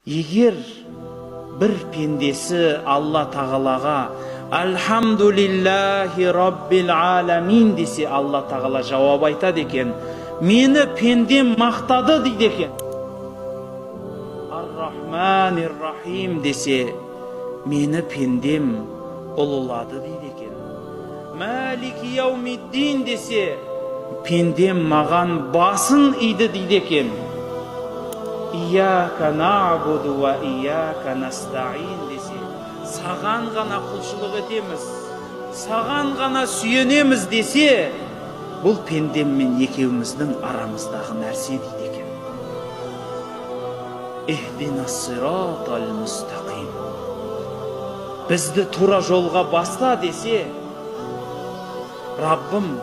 егер бір пендесі Алла тағалаға Альхамдулиллахи Раббил аламин десе, Алла тағала жауап айтады екен, мені пендем мақтады дейді екен. Ар-Рахманир Рахим десе, мені пендем ұлылады дейді екен. Малики яумиддин десе, пендем маған басын иді дейді екен. Ияка набуду ва ияка настаин десе, саған ғана құлшылық етеміз, саған ғана сүйенеміз десе, бұл пендеммен екеуміздің арамыздағы нәрсе дейді екен. Ихдинас сиратал мустақим, бізді тура жолға баста десе, Раббым